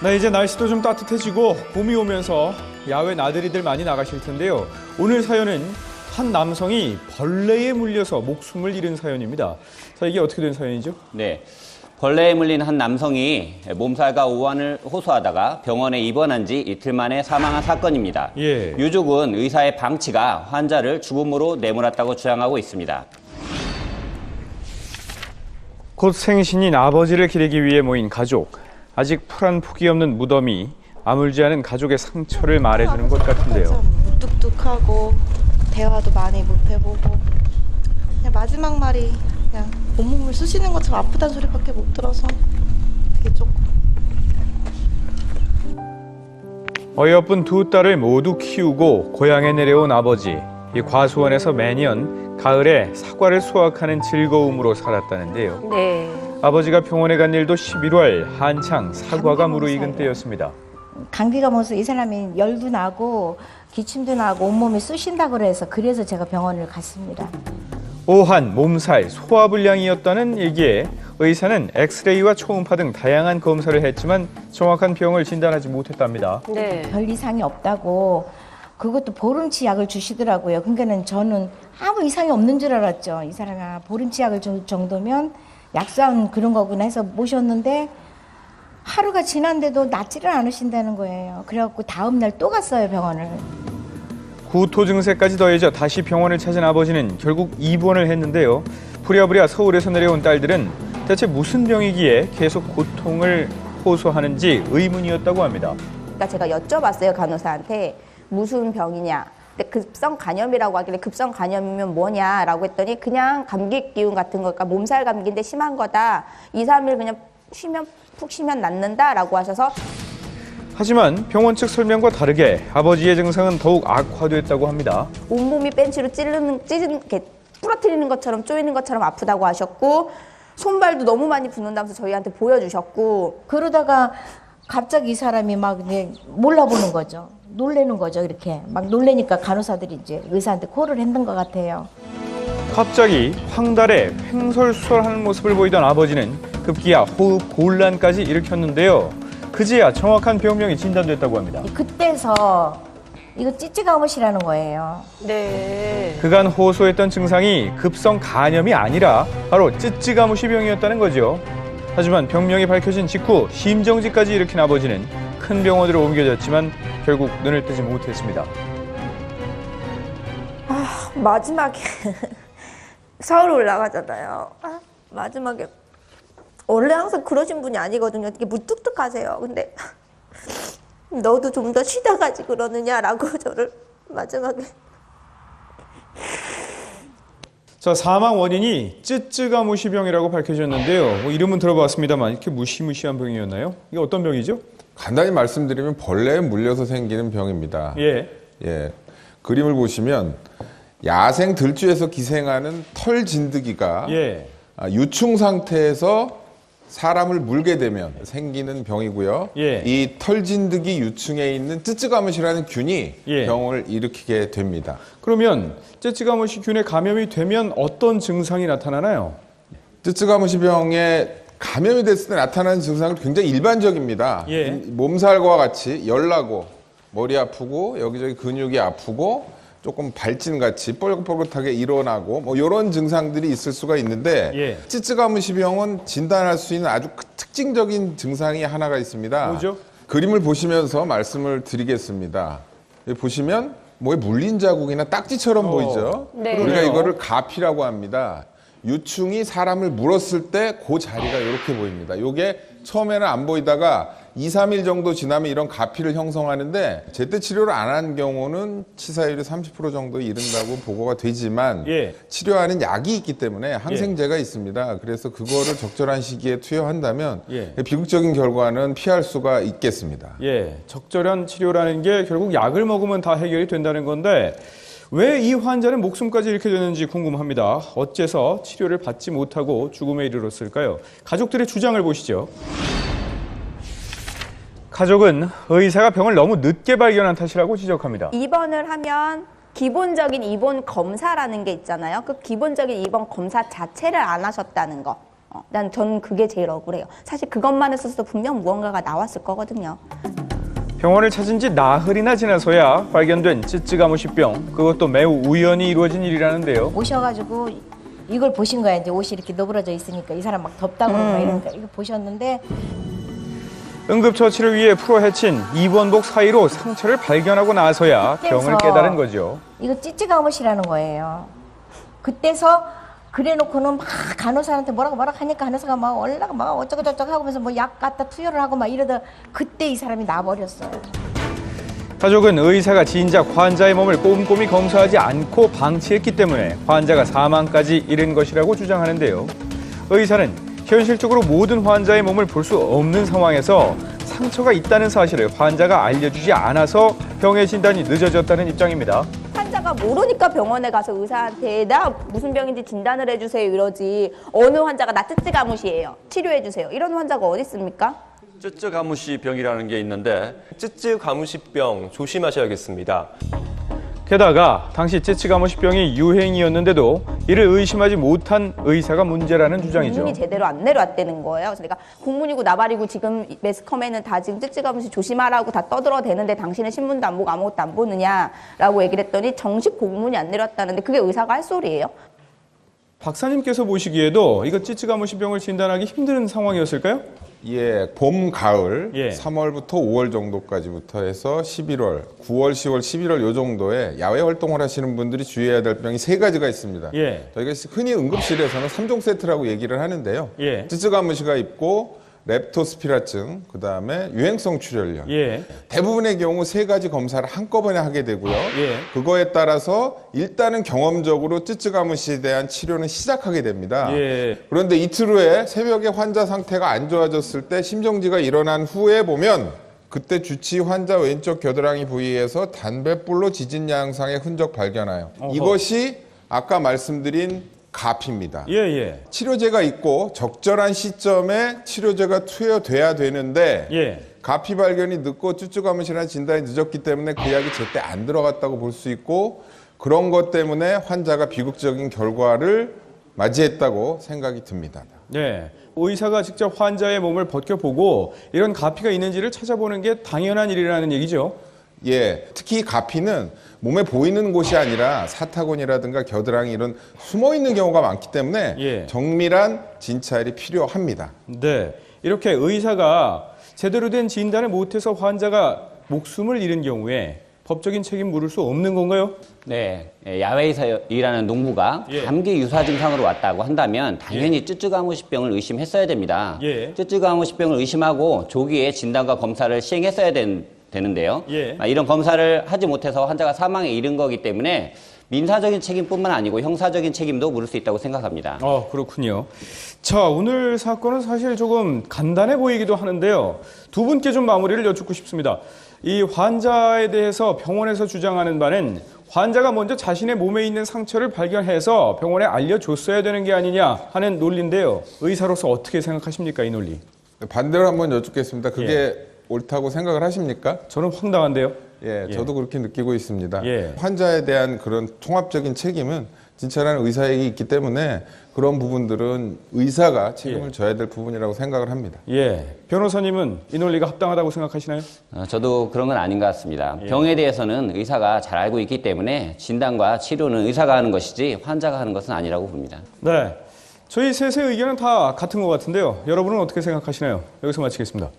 네, 이제 날씨도 좀 따뜻해지고 봄이 오면서 야외 나들이들 많이 나가실 텐데요. 오늘 사연은 한 남성이 벌레에 물려서 목숨을 잃은 사연입니다. 자, 이게 어떻게 된 사연이죠? 네. 벌레에 물린 한 남성이 몸살과 오한을 호소하다가 병원에 입원한 지 이틀 만에 사망한 사건입니다. 예. 유족은 의사의 방치가 환자를 죽음으로 내몰았다고 주장하고 있습니다. 곧 생신인 아버지를 기리기 위해 모인 가족. 아직 풀한 폭이 없는 무덤이 아물지 않은 가족의 상처를 말해주는 것 같은데요. 무뚝뚝하고 대화도 많이 못 해보고 그냥 마지막 말이 그냥 온몸을 쑤시는 것처럼 아프다는 소리밖에 못 들어서 되게 조금. 어여쁜 두 딸을 모두 키우고 고향에 내려온 아버지. 이 과수원에서 매년 가을에 사과를 수확하는 즐거움으로 살았다는데요. 네. 아버지가 병원에 간 일도 11월 한창 사과가 무르익은 때였습니다. 감기가 뭐서 이 사람이 열도 나고 기침도 나고 온몸이 쑤신다고 그래서 제가 병원을 갔습니다. 오한, 몸살, 소화불량이었다는 얘기에 의사는 엑스레이와 초음파 등 다양한 검사를 했지만 정확한 병을 진단하지 못했답니다. 네. 별 이상이 없다고 그것도 보름치 약을 주시더라고요. 그러니까는 저는 아무 이상이 없는 줄 알았죠. 이 사람이 보름치 약을 줄 정도면 약사한 그런 거구나 해서 모셨는데 하루가 지났는데도 낫지를 않으신다는 거예요. 그래갖고 다음 날 또 갔어요, 병원을. 구토 증세까지 더해져 다시 병원을 찾은 아버지는 결국 입원을 했는데요. 부랴부랴 서울에서 내려온 딸들은 대체 무슨 병이기에 계속 고통을 호소하는지 의문이었다고 합니다. 그러니까 제가 여쭤봤어요, 간호사한테. 무슨 병이냐. 근데 급성 간염이라고 하길래 급성 간염이면 뭐냐라고 했더니 그냥 감기 기운 같은 거, 그러니까 몸살 감기인데 심한 거다. 2, 3일 그냥 푹 쉬면 낫는다라고 하셔서. 하지만 병원 측 설명과 다르게 아버지의 증상은 더욱 악화됐다고 합니다. 온몸이 벤치로 이렇게 부러뜨리는 것처럼 쪼이는 것처럼 아프다고 하셨고, 손발도 너무 많이 붓는다면서 저희한테 보여주셨고. 그러다가 갑자기 이 사람이 막 이제 몰라보는 거죠. 놀래는 거죠, 이렇게. 막 놀래니까 간호사들이 이제 의사한테 콜을 했는 것 같아요. 갑자기 황달에 횡설수설하는 모습을 보이던 아버지는 급기야 호흡 곤란까지 일으켰는데요. 그제야 정확한 병명이 진단됐다고 합니다. 그때서 이거 찌찌가무시라는 거예요. 네. 그간 호소했던 증상이 급성 간염이 아니라 바로 찌찌가무시병이었다는 거죠. 하지만 병명이 밝혀진 직후 심정지까지 일으킨 아버지는 큰 병원으로 옮겨졌지만 결국 눈을 뜨지 못했습니다. 마지막에 서울 올라가잖아요. 마지막에 원래 항상 그러신 분이 아니거든요. 되게 무뚝뚝하세요. 근데 너도 좀 더 쉬다 가지 그러느냐라고 저를 마지막에. 자, 사망 원인이 찌찌가무시병이라고 밝혀졌는데요. 뭐 이름은 들어봤습니다만 이렇게 무시무시한 병이었나요? 이게 어떤 병이죠? 간단히 말씀드리면 벌레에 물려서 생기는 병입니다. 예. 그림을 보시면 야생 들쥐에서 기생하는 털 진드기가 예. 유충 상태에서 사람을 물게 되면 생기는 병이고요. 예. 이 털 진드기 유충에 있는 쯔쯔가무시라는 균이 예. 병을 일으키게 됩니다. 그러면 찌찌가무시 균에 감염이 되면 어떤 증상이 나타나나요? 쯔쯔가무시병에 감염이 됐을 때 나타나는 증상은 굉장히 일반적입니다. 예. 몸살과 같이 열나고 머리 아프고 여기저기 근육이 아프고 조금 발진같이 뻘긋뻘긋하게 일어나고 뭐 이런 증상들이 있을 수가 있는데 예. 찌찌가무시병은 진단할 수 있는 아주 특징적인 증상이 하나가 있습니다. 뭐죠? 그림을 보시면서 말씀을 드리겠습니다. 여기 보시면 뭐에 물린 자국이나 딱지처럼 보이죠? 네. 우리가 그러네요. 이거를 가피라고 합니다. 유충이 사람을 물었을 때 그 자리가 이렇게 보입니다. 이게 처음에는 안 보이다가 2, 3일 정도 지나면 이런 가피를 형성하는데 제때 치료를 안 한 경우는 치사율이 30% 정도 이른다고 보고가 되지만 예. 치료하는 약이 있기 때문에 항생제가 있습니다. 그래서 그거를 적절한 시기에 투여한다면 예. 비극적인 결과는 피할 수가 있겠습니다. 예, 적절한 치료라는 게 결국 약을 먹으면 다 해결이 된다는 건데 왜 이 환자는 목숨까지 잃게 되는지 궁금합니다. 어째서 치료를 받지 못하고 죽음에 이르렀을까요? 가족들의 주장을 보시죠. 가족은 의사가 병을 너무 늦게 발견한 탓이라고 지적합니다. 입원을 하면 기본적인 입원 검사라는 게 있잖아요. 그 기본적인 입원 검사 자체를 안 하셨다는 거. 전 그게 제일 억울해요. 사실 그것만 했었어도 분명 무언가가 나왔을 거거든요. 병원을 찾은 지 나흘이나 지나서야 발견된 쯔쯔가무시병. 그것도 매우 우연히 이루어진 일이라는데요. 오셔가지고 이걸 보신 거야. 이제 옷이 이렇게 너부러져 있으니까 이 사람 막 덥다고 막 이러니까 이거 보셨는데 응급처치를 위해 풀어헤친 입원복 사이로 상처를 발견하고 나서야 병을 깨달은 거죠. 이거 찌찌가무시라는 거예요. 그때서 그래놓고는 막 간호사한테 뭐라고 하니까 간호사가 막 올라가 막 어쩌고저쩌고 하면서 뭐 약 갖다 투여를 하고 막 이러다 그때 이 사람이 나버렸어요. 가족은 의사가 진작 환자의 몸을 꼼꼼히 검사하지 않고 방치했기 때문에 환자가 사망까지 이른 것이라고 주장하는데요. 의사는 현실적으로 모든 환자의 몸을 볼 수 없는 상황에서 상처가 있다는 사실을 환자가 알려주지 않아서 병의 진단이 늦어졌다는 입장입니다. 환자가 모르니까 병원에 가서 의사한테 나 무슨 병인지 진단을 해주세요 이러지. 어느 환자가 나 쯔쯔가무시예요. 치료해주세요. 이런 환자가 어디 있습니까? 쯔쯔가무시병이라는 게 있는데 쯔쯔가무시병 조심하셔야겠습니다. 게다가 당시 쯔쯔가무시병이 유행이었는데도 이를 의심하지 못한 의사가 문제라는 주장이죠. 공문이 제대로 안 내려왔다는 거예요. 그래서 내가 공문이고 나발이고 지금 매스컴에는 다 지금 쯔쯔가무시 조심하라고 다 떠들어대는데 당신은 신문도 안 보고 아무것도 안 보느냐라고 얘기를 했더니 정식 공문이 안 내려왔다는데 그게 의사가 할 소리예요? 박사님께서 보시기에도 이거 쯔쯔가무시병을 진단하기 힘든 상황이었을까요? 예, 봄, 가을, 예. 3월부터 5월 정도까지부터 해서 11월, 9월, 10월, 11월 요 정도에 야외 활동을 하시는 분들이 주의해야 될 병이 3가지가 있습니다. 예. 저희가 흔히 응급실에서는 3종 세트라고 얘기를 하는데요. 예. 쯔쯔가무시가 있고 렙토스피라증, 그다음에 유행성 출혈염. 예. 대부분의 경우 3가지 검사를 한꺼번에 하게 되고요. 예. 그거에 따라서 일단은 경험적으로 쯔쯔가무시에 대한 치료는 시작하게 됩니다. 예. 그런데 이틀 후에 새벽에 환자 상태가 안 좋아졌을 때 심정지가 일어난 후에 보면 그때 주치 환자 왼쪽 겨드랑이 부위에서 담뱃불로 지진 양상의 흔적 발견해요. 어허. 이것이 아까 말씀드린 가피입니다. 예. 치료제가 있고 적절한 시점에 치료제가 투여돼야 되는데 예. 가피 발견이 늦고 쯔쯔가무시라는 진단이 늦었기 때문에 그 약이 제때 안 들어갔다고 볼 수 있고 그런 것 때문에 환자가 비극적인 결과를 맞이했다고 생각이 듭니다. 네. 의사가 직접 환자의 몸을 벗겨보고 이런 가피가 있는지를 찾아보는 게 당연한 일이라는 얘기죠. 예, 특히 가피는 몸에 보이는 곳이 아니라 사타구니라든가 겨드랑이 이런 숨어 있는 경우가 많기 때문에 예. 정밀한 진찰이 필요합니다. 네. 이렇게 의사가 제대로 된 진단을 못해서 환자가 목숨을 잃은 경우에 법적인 책임 물을 수 없는 건가요? 네, 야외에서 일하는 농부가 예. 감기 유사 증상으로 왔다고 한다면 당연히 쯔쯔가무시병을 의심했어야 됩니다. 예. 쯔쯔가무시병을 의심하고 조기에 진단과 검사를 시행했어야 되는데요. 예. 이런 검사를 하지 못해서 환자가 사망에 이른 거기 때문에 민사적인 책임뿐만 아니고 형사적인 책임도 물을 수 있다고 생각합니다. 그렇군요. 자, 오늘 사건은 사실 조금 간단해 보이기도 하는데요. 두 분께 좀 마무리를 여쭙고 싶습니다. 이 환자에 대해서 병원에서 주장하는 바는 환자가 먼저 자신의 몸에 있는 상처를 발견해서 병원에 알려줬어야 되는 게 아니냐 하는 논리인데요. 의사로서 어떻게 생각하십니까, 이 논리? 반대로 한번 여쭙겠습니다. 그게 옳다고 생각을 하십니까? 저는 황당한데요. 예, 저도 그렇게 느끼고 있습니다. 예. 환자에 대한 그런 통합적인 책임은 진찰하는 의사에게 있기 때문에 그런 부분들은 의사가 책임을 져야 될 부분이라고 생각을 합니다. 예. 변호사님은 이 논리가 합당하다고 생각하시나요? 저도 그런 건 아닌 것 같습니다. 병에 대해서는 의사가 잘 알고 있기 때문에 진단과 치료는 의사가 하는 것이지 환자가 하는 것은 아니라고 봅니다. 네. 저희 셋의 의견은 다 같은 것 같은데요. 여러분은 어떻게 생각하시나요? 여기서 마치겠습니다.